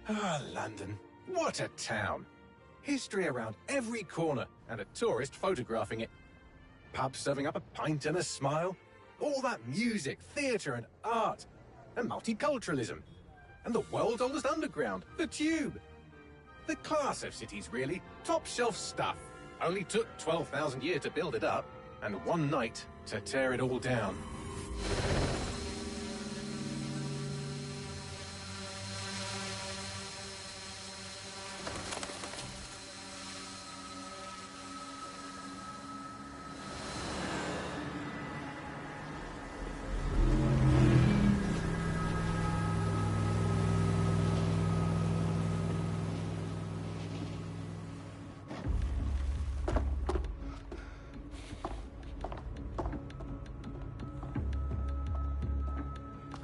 Ah, London. What a town. History around every corner, and a tourist photographing it. Pubs serving up a pint and a smile. All that music, theatre and art. And multiculturalism. And the world's oldest underground, the Tube. The class of cities, really. Top shelf stuff. Only took 12,000 years to build it up, and one night to tear it all down.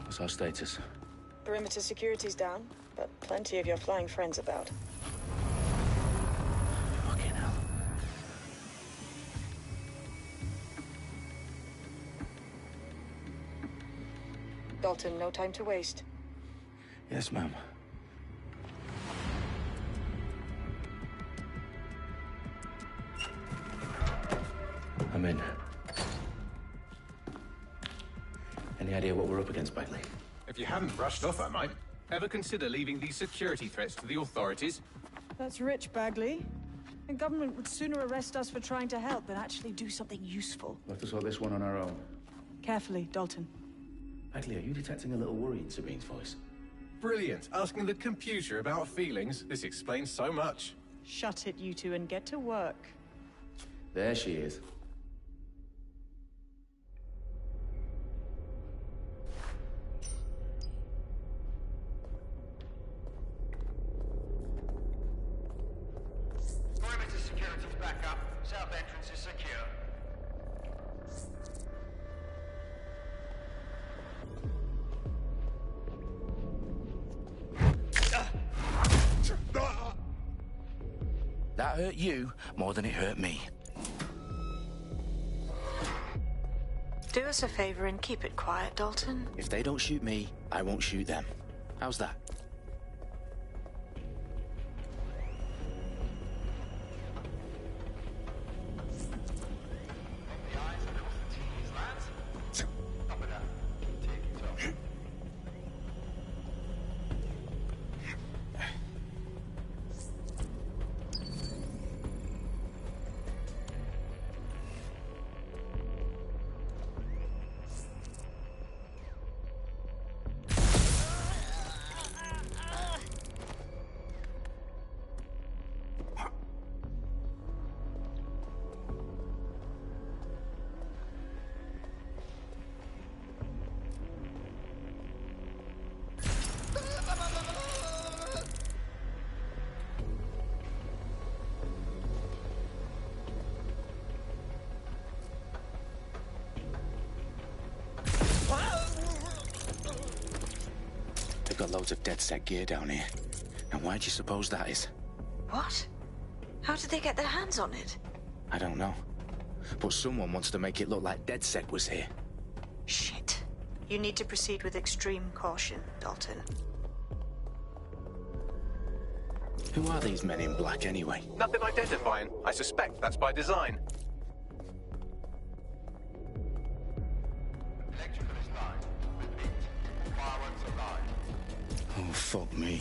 What's our status? Perimeter security's down, but plenty of your flying friends about. Fucking hell. Dalton, no time to waste. Yes, ma'am. I'm in. Any idea what we're up against, Bagley? If you hadn't brushed off, I might. Ever consider leaving these security threats to the authorities? That's rich, Bagley. The government would sooner arrest us for trying to help than actually do something useful. We'll have to sort this one on our own. Carefully, Dalton. Bagley, are you detecting a little worry in Sabine's voice? Brilliant. Asking the computer about feelings. This explains so much. Shut it, you two, and get to work. There she is. Perimeter security's back up. South entrance is secure. That hurt you more than it hurt me. Do us a favor and keep it quiet, Dalton. If they don't shoot me, I won't shoot them. How's that? The eyes across the T's, lads. Copy that. Take it off. They've got loads of DedSec gear down here. Now why do you suppose that is? What? How did they get their hands on it? I don't know. But someone wants to make it look like DedSec was here. Shit. You need to proceed with extreme caution, Dalton. Who are these men in black anyway? Nothing identifying. I suspect that's by design. Electrical is live. Repeat. Fireworks are live. Oh, fuck me.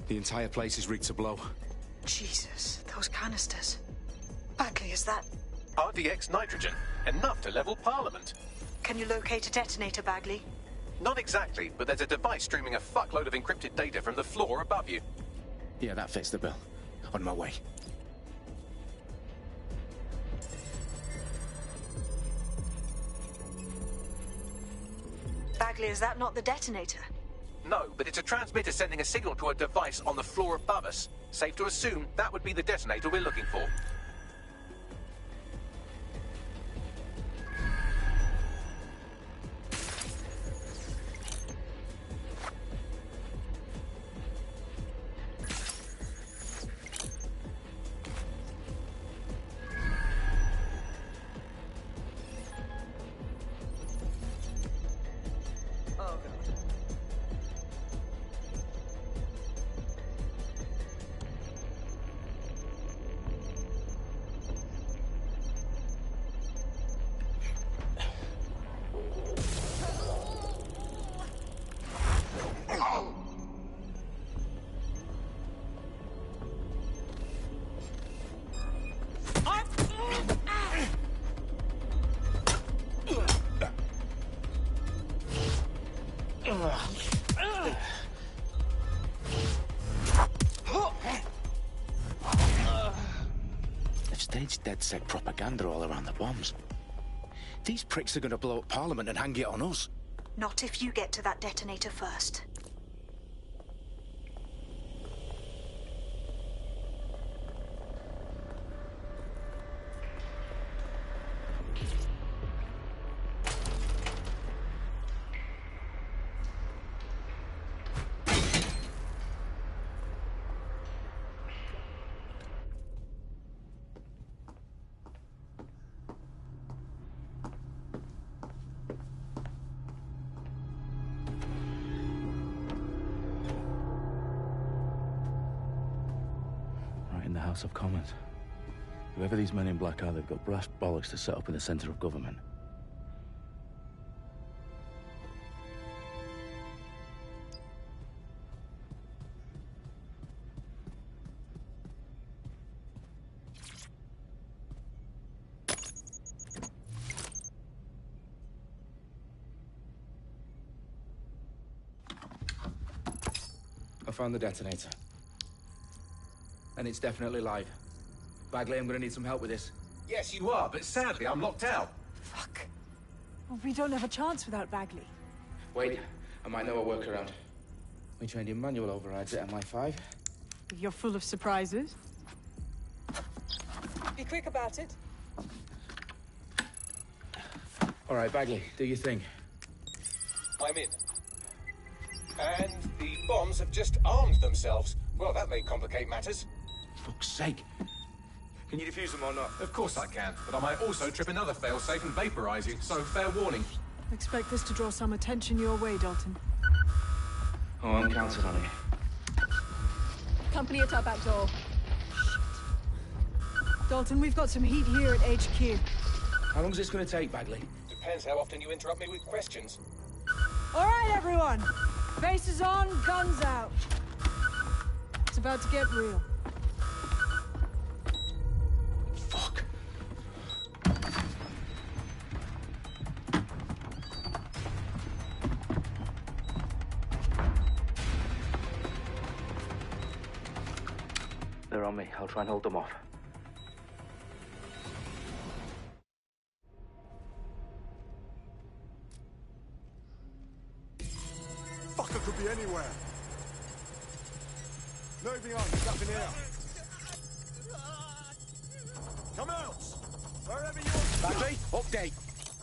The entire place is rigged to blow. Jesus, those canisters. Bagley, is that... RDX nitrogen. Enough to level Parliament. Can you locate a detonator, Bagley? Not exactly, but there's a device streaming a fuckload of encrypted data from the floor above you. Yeah, that fits the bill. On my way. Bagley, is that not the detonator? No, but it's a transmitter sending a signal to a device on the floor above us. Safe to assume that would be the detonator we're looking for. Oh, God. Staged DedSec propaganda all around the bombs. These pricks are gonna blow up Parliament and hang it on us. Not if you get to that detonator first. In the House of Commons. Whoever these men in black are, they've got brass bollocks to set up in the centre of government. I found the detonator. And it's definitely live. Bagley, I'm gonna need some help with this. Yes, you are, but sadly, I'm locked out. Fuck. Well, we don't have a chance without Bagley. Wait, I might know a workaround. We trained in manual overrides at MI5. You're full of surprises. Be quick about it. All right, Bagley, do your thing. I'm in. And the bombs have just armed themselves. Well, that may complicate matters. Fuck's sake. Can you defuse them or not? Of course I can, but I might also trip another failsafe and vaporize you, so fair warning. Expect this to draw some attention your way, Dalton. Oh, I'm counting on it. Company at our back door. Dalton, we've got some heat here at HQ. How long is this gonna take, Bagley? Depends how often you interrupt me with questions. All right, everyone. Faces on, guns out. It's about to get real. Fuck. They're on me. I'll try and hold them off. Fucker could be anywhere. Moving on, it's up in here. Come out! Wherever you are. Bagley, update.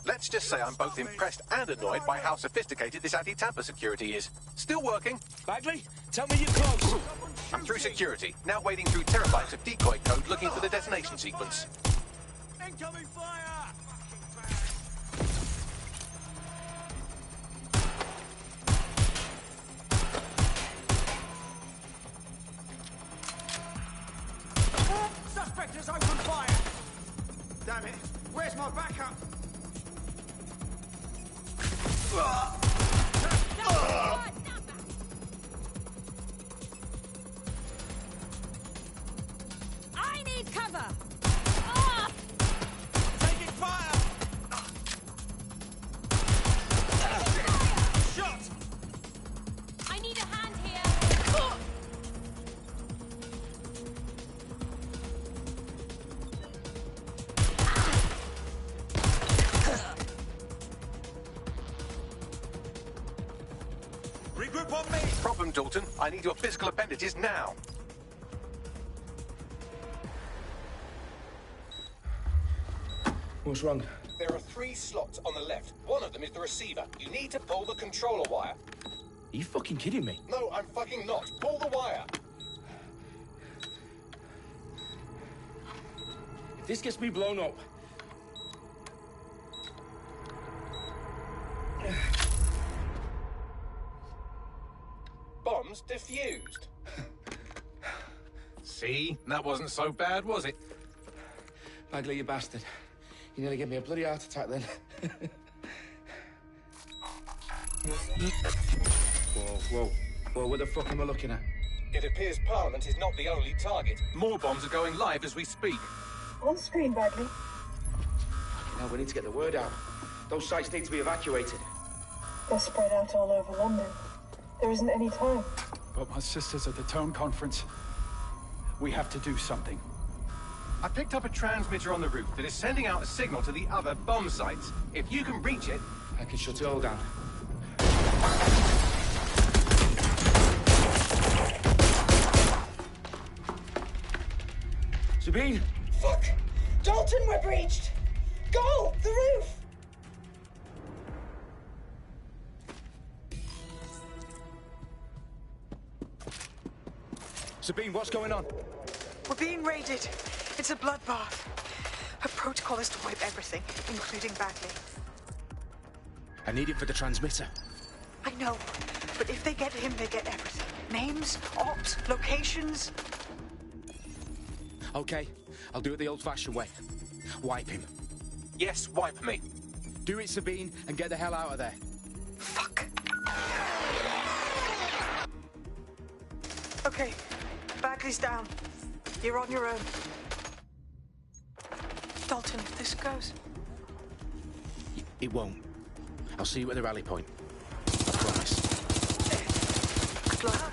Let's just say I'm both impressed and annoyed by how sophisticated this anti-tamper security is. Still working. Bagley, tell me you're close. I'm through security, now wading through terabytes of decoy code looking for the detonation sequence. Incoming fire! Suspect has opened fire! Damn it! Where's my backup? I need cover! Taking fire! Shot! I need a hand here! Regroup on me! Problem, Dalton. I need your physical appendages now. What's wrong? There are 3 slots on the left. One of them is the receiver. You need to pull the controller wire. Are you fucking kidding me? No, I'm fucking not. Pull the wire. If this gets me blown up... Bombs defused. See? That wasn't so bad, was it? Bagley, you bastard. You nearly gave me a bloody heart attack then. Whoa, what the fuck am I looking at? It appears Parliament is not the only target. More bombs are going live as we speak. On screen, Bagley. Now we need to get the word out. Those sites need to be evacuated. They're spread out all over London. There isn't any time. But my sister's at the town conference. We have to do something. I picked up a transmitter on the roof that is sending out a signal to the other bomb sites. If you can reach it... I can shut it all down. Sabine? Fuck! Dalton, we're breached! Go! The roof! Sabine, what's going on? We're being raided. It's a bloodbath. Her protocol is to wipe everything, including Bagley. I need it for the transmitter. I know, but if they get him, they get everything. Names, ops, locations. Okay, I'll do it the old-fashioned way. Wipe him. Yes, wipe me. Do it, Sabine, and get the hell out of there. Fuck. Okay, Bagley's down. You're on your own. Dalton, if this goes... It won't. I'll see you at the rally point. I promise. Good luck.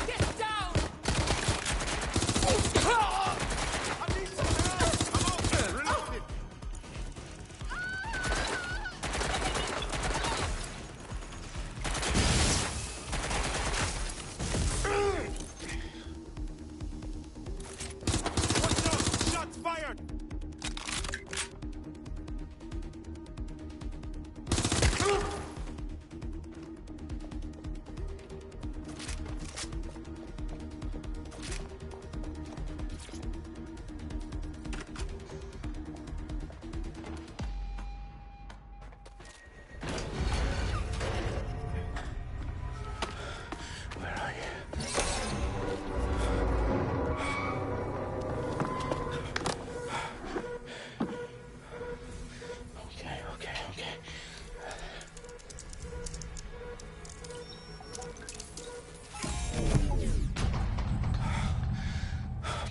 Get down! I need some help! I'm out there, reloaded! Watch out! Shots fired! Where are you? Okay.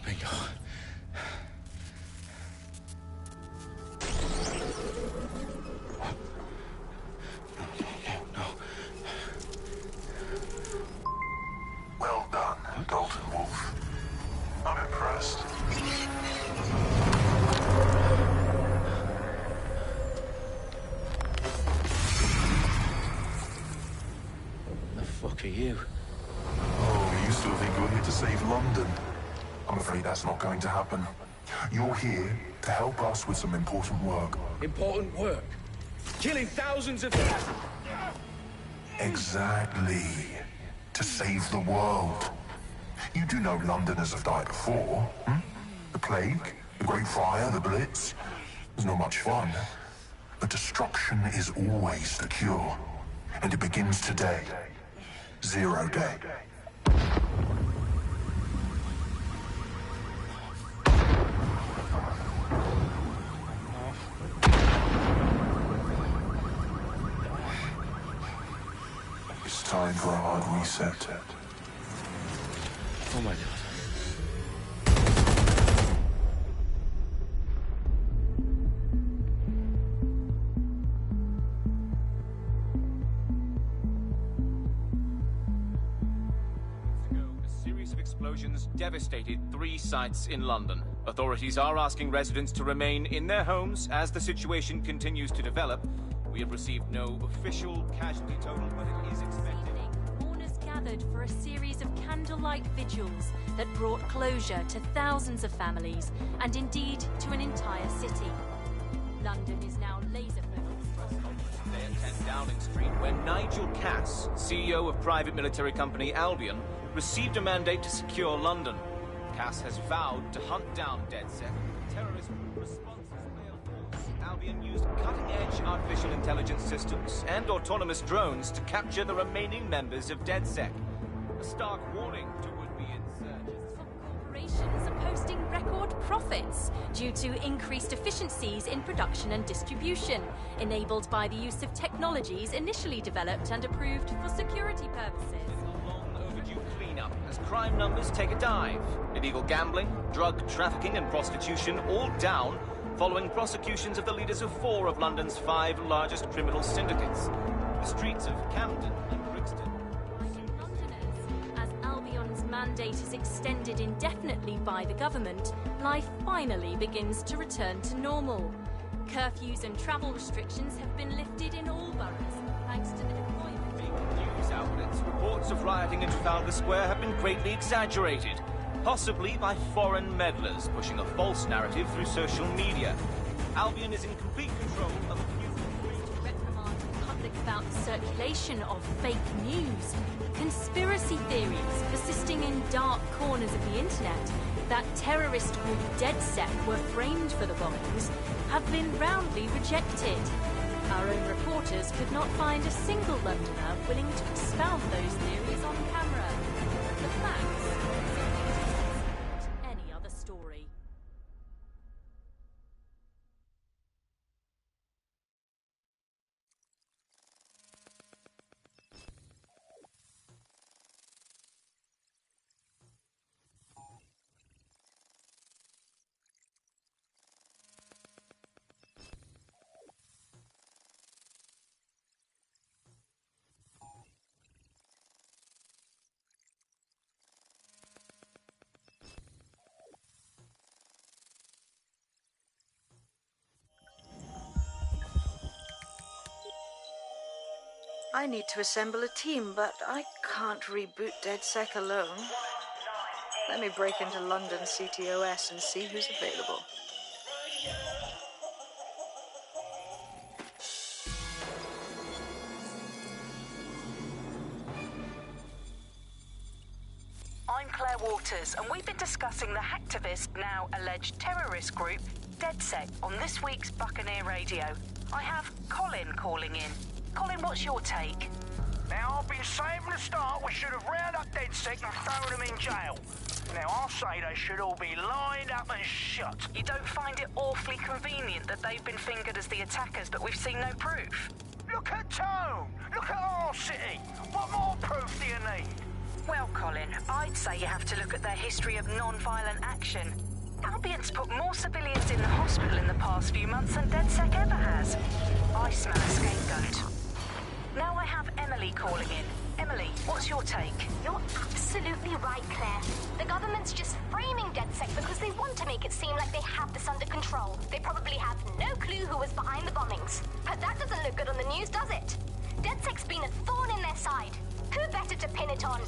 Bingo. No. Well done, Dalton Wolf. I'm impressed. The fuck are you? Oh, you still think you're here to save London? I'm afraid that's not going to happen. You're here to help us with some important work. Important work. Killing thousands of... Exactly. To save the world. You do know Londoners have died before, hmm? The Plague, the Great Fire, the Blitz. It's not much fun. But destruction is always the cure. And it begins today. Zero Day. It's time for a hard reset. Oh my god. A series of explosions devastated 3 sites in London. Authorities are asking residents to remain in their homes as the situation continues to develop. We have received no official casualty total, but it is expected. Mourners gathered for a series of candlelight vigils that brought closure to thousands of families and indeed to an entire city. London is now laser-focused. Today at 10 Downing Street, where Nigel Cass, CEO of private military company Albion, received a mandate to secure London. Cass has vowed to hunt down DedSec. Terrorist responses failed force. Albion used cutting-edge artificial intelligence systems and autonomous drones to capture the remaining members of DedSec. A stark warning to would-be insurgents. Corporations are posting record profits due to increased efficiencies in production and distribution, enabled by the use of technologies initially developed and approved for security purposes. Cleanup as crime numbers take a dive. Illegal gambling, drug trafficking and prostitution all down following prosecutions of the leaders of 4 of London's 5 largest criminal syndicates. The streets of Camden and Brixton. Londoners, as Albion's mandate is extended indefinitely by the government, life finally begins to return to normal. Curfews and travel restrictions have been lifted in all boroughs, thanks to the deployment. News outlets, reports of rioting in Trafalgar Square have been greatly exaggerated, possibly by foreign meddlers pushing a false narrative through social media. Albion is in complete control of reprimand the public about the circulation of fake news. Conspiracy theories persisting in dark corners of the internet that terrorist group DedSec were framed for the bombings have been roundly rejected. Our own reporters could not find a single Londoner willing to expound those theories on camera. The facts simply any other story. I need to assemble a team, but I can't reboot DedSec alone. Let me break into London CTOS and see who's available. I'm Claire Waters, and we've been discussing the hacktivist, now alleged terrorist group, DedSec, on this week's Buccaneer Radio. I have Colin calling in. Colin, what's your take? Now, I've been saying from the start we should have rounded up DedSec and thrown them in jail. Now, I'll say they should all be lined up and shot. You don't find it awfully convenient that they've been fingered as the attackers, but we've seen no proof? Look at Tone! Look at our city! What more proof do you need? Well, Colin, I'd say you have to look at their history of non-violent action. Albion's put more civilians in the hospital in the past few months than DedSec ever has. I smell a scapegoat. Now I have Emily calling in. Emily, what's your take? You're absolutely right, Claire. The government's just framing DedSec because they want to make it seem like they have this under control. They probably have no clue who was behind the bombings. But that doesn't look good on the news, does it? DedSec's been a thorn in their side. Who better to pin it on?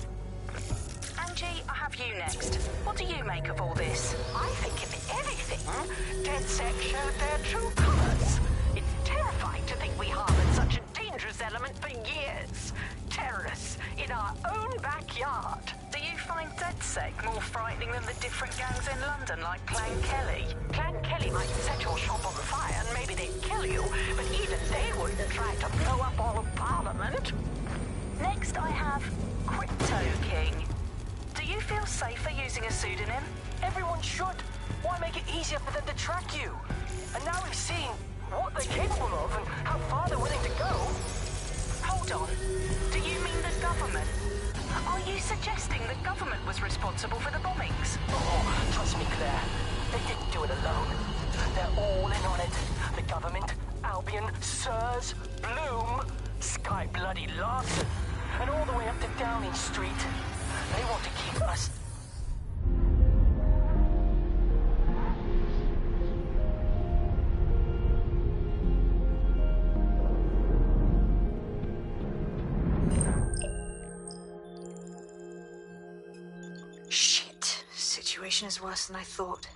Angie, I have you next. What do you make of all this? I think if anything, DedSec showed their true colours. It's terrifying to think we harboured such a dangerous element for years. Terrorists in our own backyard. Do you find DedSec more frightening than the different gangs in London, like Clan Kelly? Clan Kelly might set your shop on fire and maybe they'd kill you, but even they wouldn't try to blow up all of Parliament. Next I have Crypto King. Do you feel safer using a pseudonym? Everyone should. Why make it easier for them to track you? And now we've seen what they're capable of and how far they're willing to go. Hold on. Do you mean the government? Are you suggesting the government was responsible for the bombings? Oh, trust me, Claire. They didn't do it alone. They're all in on it. The government, Albion, Sirs, Bloom, Sky Bloody Larson, and all the way up to Downing Street. They want to keep us... Shit. Situation is worse than I thought.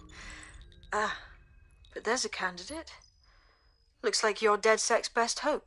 But there's a candidate. Looks like you're DedSec's best hope.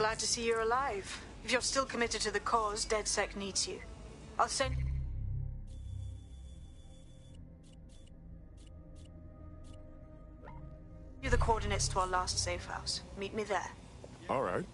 glad to see you're alive. If you're still committed to the cause, DedSec needs you. I'll send you the coordinates to our last safe house. Meet me there. All right.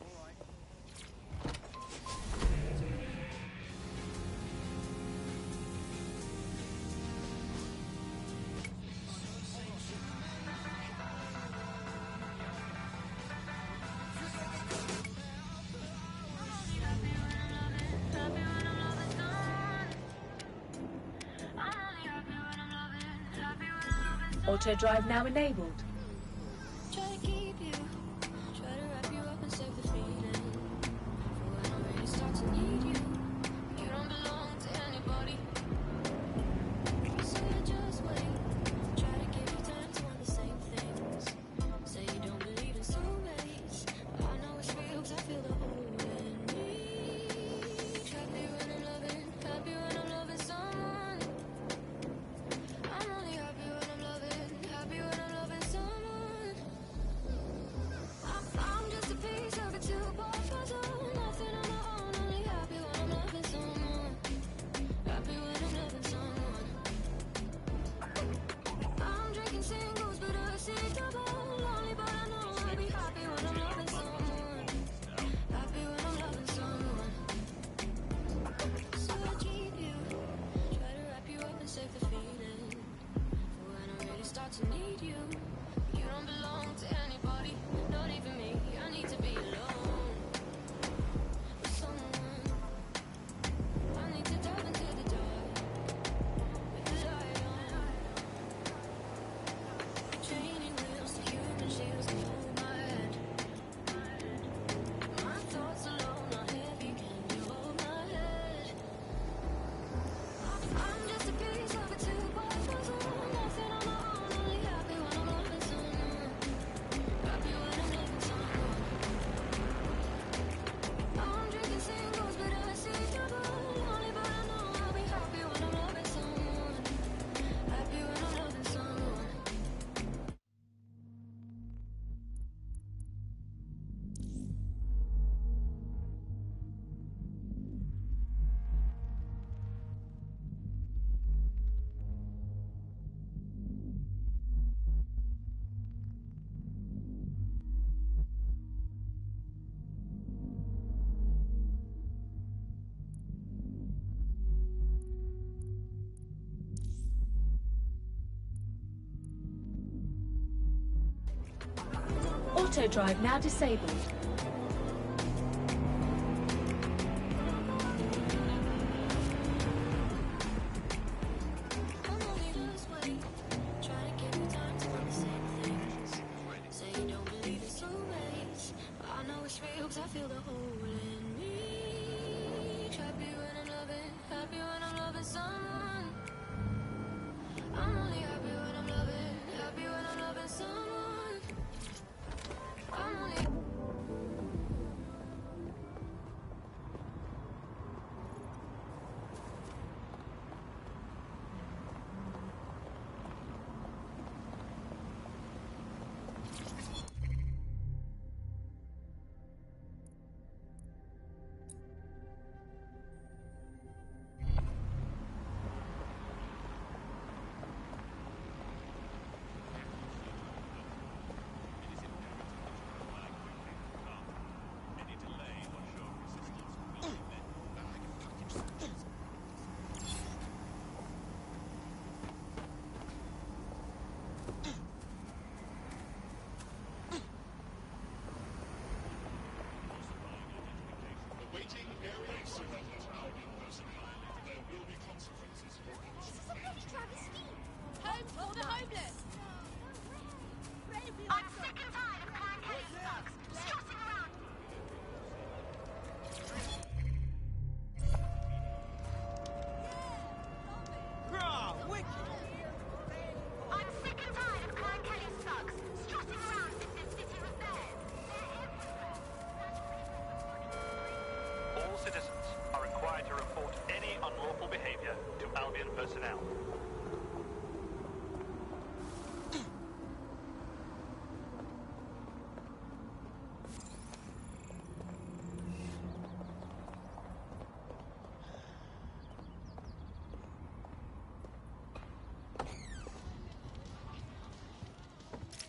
Auto drive now enabled. Try to keep you, try to wrap you up and save the feeling. For when I really start to need you, you don't belong to anybody. So I just wait, try to give you time to want the same things. Say you don't believe in soulmates, but I know it's real 'cause I feel the hole in me. Happy when I'm loving, happy when I'm loving someone. I'm only happy when I'm loving, happy when I'm loving someone. I'm just a piece of a two-part puzzle, nothing on my own, only happy when I'm loving someone. Happy when I'm loving someone. I'm drinking singles, but I see double, lonely, but I know I'll be happy when I'm loving someone. Happy when I'm loving someone. So I keep you, try to wrap you up and save the feeling. For when I really start to need you, you don't belong to anybody, not even me. I need to be alone with someone. I need to dive into the dark with the light on. Training wheels to human shields that hold my head. My thoughts alone are heavy. Can you hold my head? I'm just a piece of a two-part puzzle, nothing on my own, only happy when I'm loving someone. Happy when I'm loving someone. I'm drinking singles, but I see double, lonely, but I know I'll be happy when I'm loving someone. Happy when I'm loving someone. Auto drive now disabled. I'm only this way, try to give you time to want the same things. Say you don't believe in soulmates, but I know it's real 'cause I feel the hole in me. Happy when I'm loving, happy when I'm loving someone. I'm only happy when I'm loving, happy when I'm loving someone. I'm only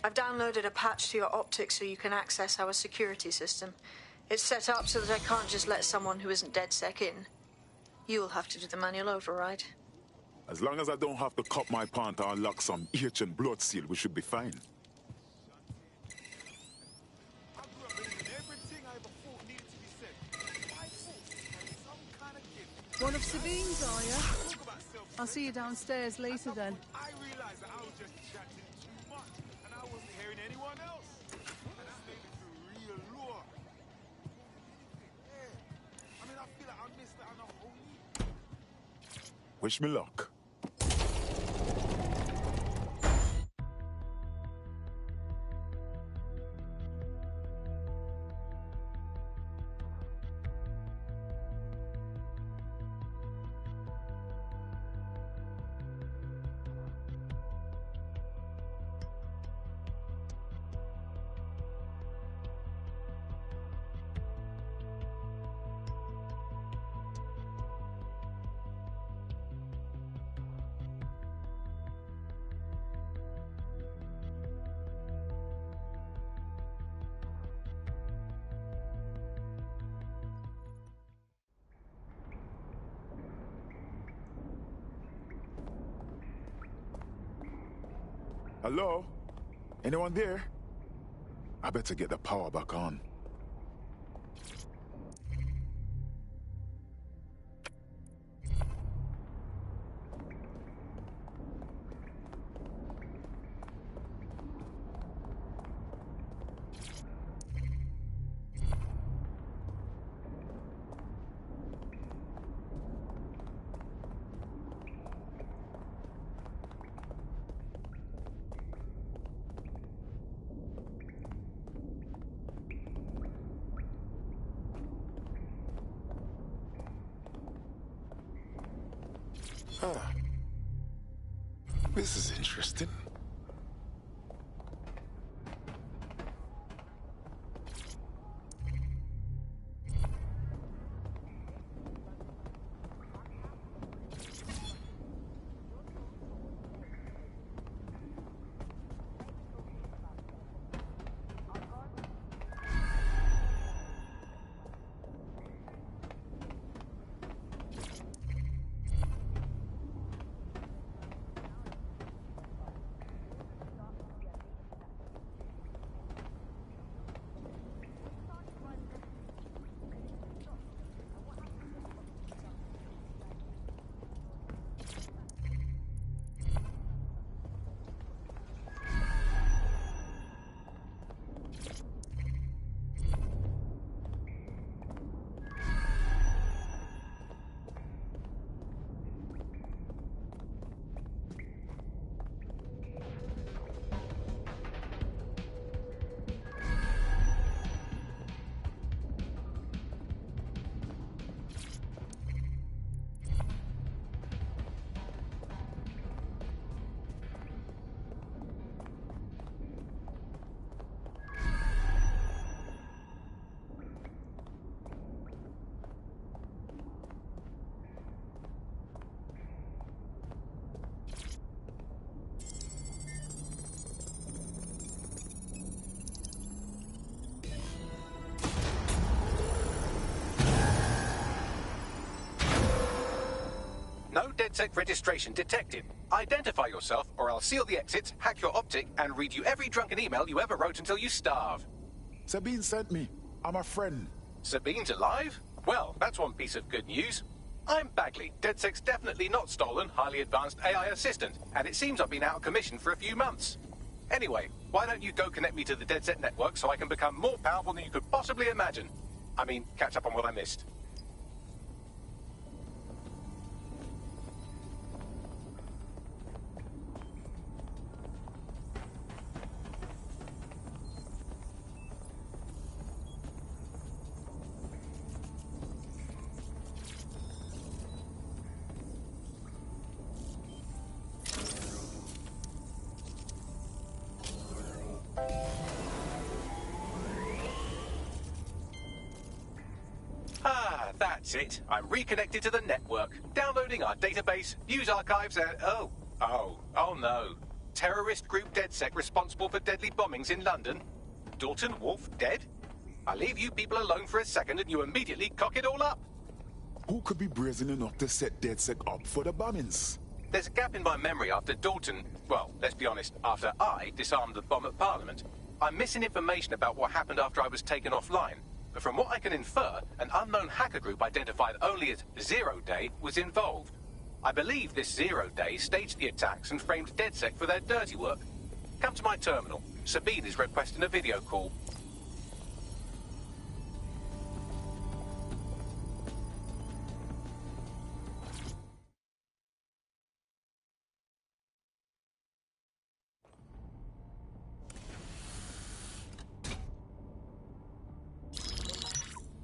I've downloaded a patch to your optics so you can access our security system. It's set up so that I can't just let someone who isn't DedSec in. You'll have to do the manual override. As long as I don't have to cut my pant or unlock some ancient blood seal, we should be fine. One of Sabine's, are you? I'll see you downstairs later then. I realized that I was just chatting too much, and I wasn't hearing anyone else. And that made me feel real low. Yeah. I mean, I feel like I missed out on a whole week. Wish me luck. Hello? Anyone there? I better get the power back on. This is interesting. No DedSec registration detected. Identify yourself, or I'll seal the exits, hack your optic, and read you every drunken email you ever wrote until you starve. Sabine sent me. I'm a friend. Sabine's alive? Well, that's one piece of good news. I'm Bagley, DedSec's definitely not stolen, highly advanced AI assistant, and it seems I've been out of commission for a few months. Anyway, why don't you go connect me to the DedSec network so I can become more powerful than you could possibly imagine? I mean, catch up on what I missed. That's it. I'm reconnected to the network, downloading our database, news archives, and oh no. terrorist group DedSec responsible for deadly bombings in London? Dalton Wolf dead? I leave you people alone for a second and you immediately cock it all up. Who could be brazen enough to set DedSec up for the bombings? There's a gap in my memory after Dalton, well, let's be honest, after I disarmed the bomb at Parliament. I'm missing information about what happened after I was taken offline. But from what I can infer, an unknown hacker group identified only as Zero Day was involved. I believe this 0 Day staged the attacks and framed DedSec for their dirty work. Come to my terminal. Sabine is requesting a video call.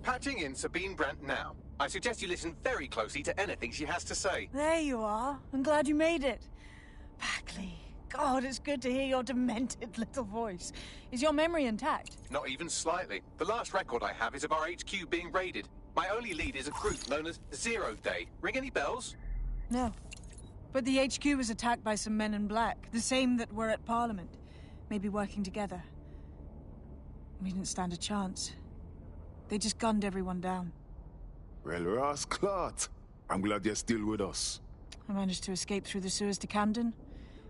Patching in Sabine Brandt now. I suggest you listen very closely to anything she has to say. There you are. I'm glad you made it. Bagley, God, it's good to hear your demented little voice. Is your memory intact? Not even slightly. The last record I have is of our HQ being raided. My only lead is a group known as 0 Day. Ring any bells? No. But the HQ was attacked by some men in black, the same that were at Parliament. Maybe working together. We didn't stand a chance. They just gunned everyone down. Well, Ross Clark, I'm glad you're still with us. I managed to escape through the sewers to Camden.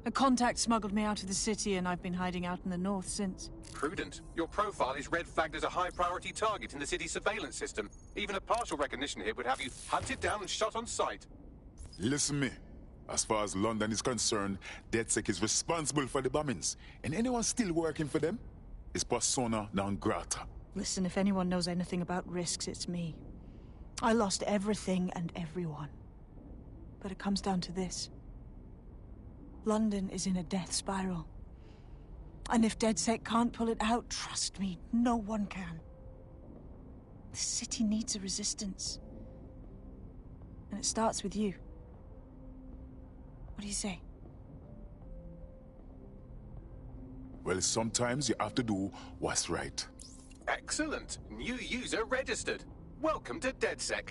A contact smuggled me out of the city, and I've been hiding out in the north since. Prudent. Your profile is red flagged as a high-priority target in the city's surveillance system. Even a partial recognition hit would have you hunted down and shot on sight. Listen me. As far as London is concerned, DedSec is responsible for the bombings. And anyone still working for them is persona non grata. Listen, if anyone knows anything about risks, it's me. I lost everything and everyone. But it comes down to this. London is in a death spiral. And if DedSec can't pull it out, trust me, no one can. The city needs a resistance. And it starts with you. What do you say? Well, sometimes you have to do what's right. Excellent. New user registered. Welcome to DedSec.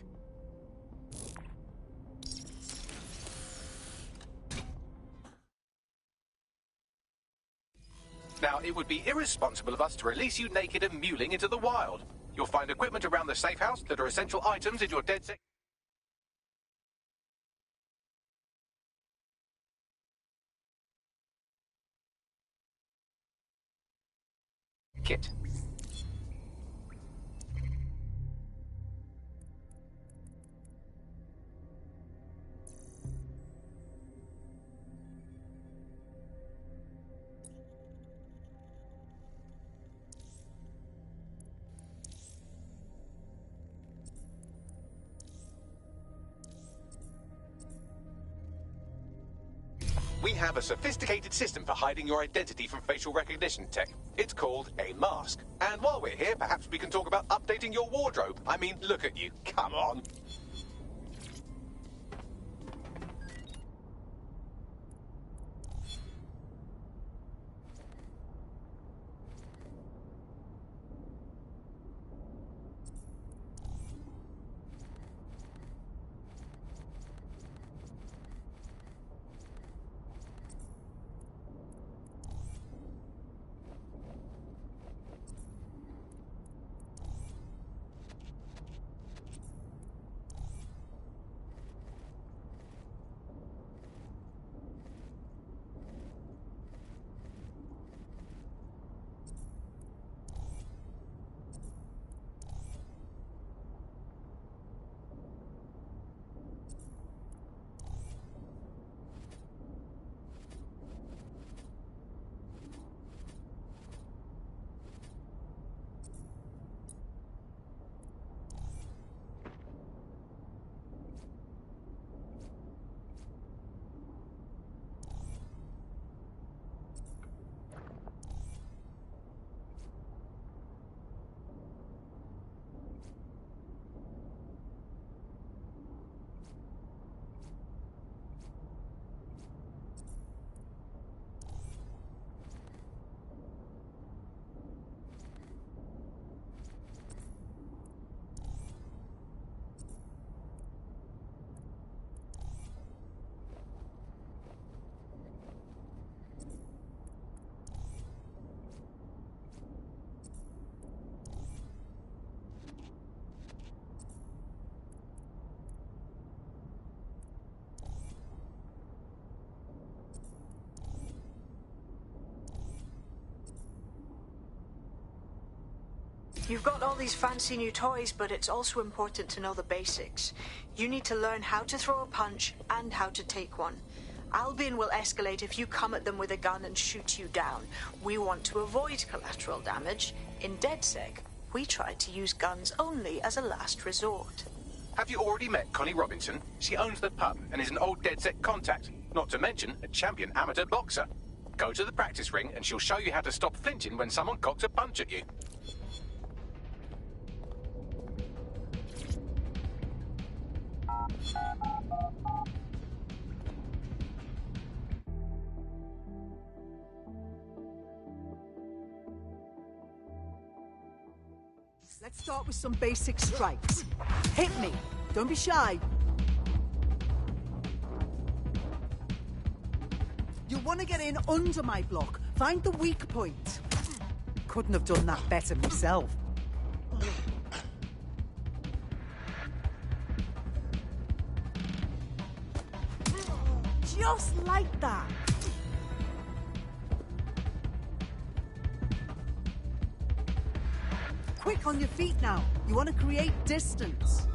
Now, it would be irresponsible of us to release you naked and mewling into the wild. You'll find equipment around the safe house that are essential items in your DedSec kit. We have a sophisticated system for hiding your identity from facial recognition tech. It's called a mask. And while we're here, perhaps we can talk about updating your wardrobe. I mean, look at you. Come on. You've got all these fancy new toys, but it's also important to know the basics. You need to learn how to throw a punch and how to take one. Albion will escalate if you come at them with a gun and shoot you down. We want to avoid collateral damage. In DedSec, we try to use guns only as a last resort. Have you already met Connie Robinson? She owns the pub and is an old DedSec contact, not to mention a champion amateur boxer. Go to the practice ring and she'll show you how to stop flinching when someone cocks a punch at you. Let's start with some basic strikes. Hit me. Don't be shy. You'll want to get in under my block. Find the weak point. Couldn't have done that better myself. Just like that. Quick on your feet now. You want to create distance.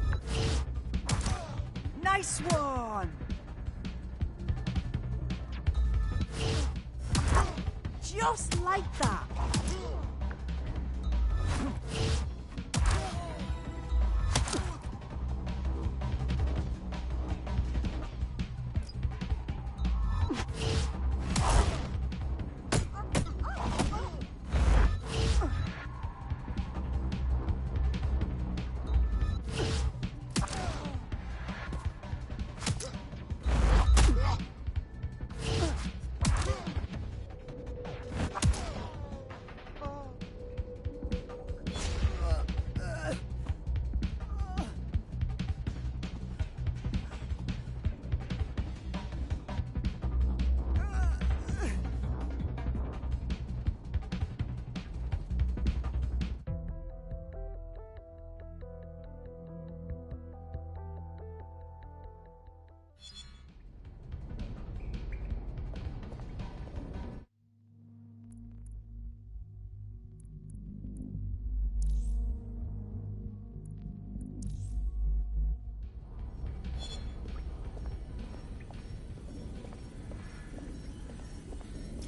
Nice one! Just like that.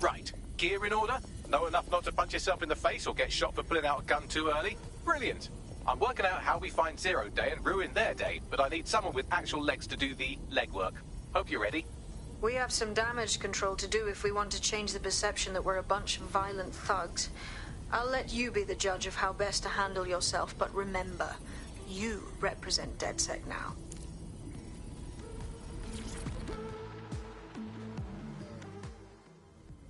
Right. Gear in order? Know enough not to punch yourself in the face or get shot for pulling out a gun too early? Brilliant. I'm working out how we find Zero Day and ruin their day, but I need someone with actual legs to do the legwork. Hope you're ready. We have some damage control to do if we want to change the perception that we're a bunch of violent thugs. I'll let you be the judge of how best to handle yourself, but remember, you represent DedSec now.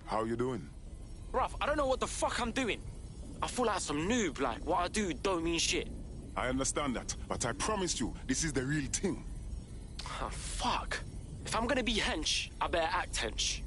How you doing? Bruv, I don't know what the fuck I'm doing. I feel like some noob, like what I do don't mean shit. I understand that, but I promise you, this is the real thing. Oh, fuck. If I'm gonna be hench, I better act hench.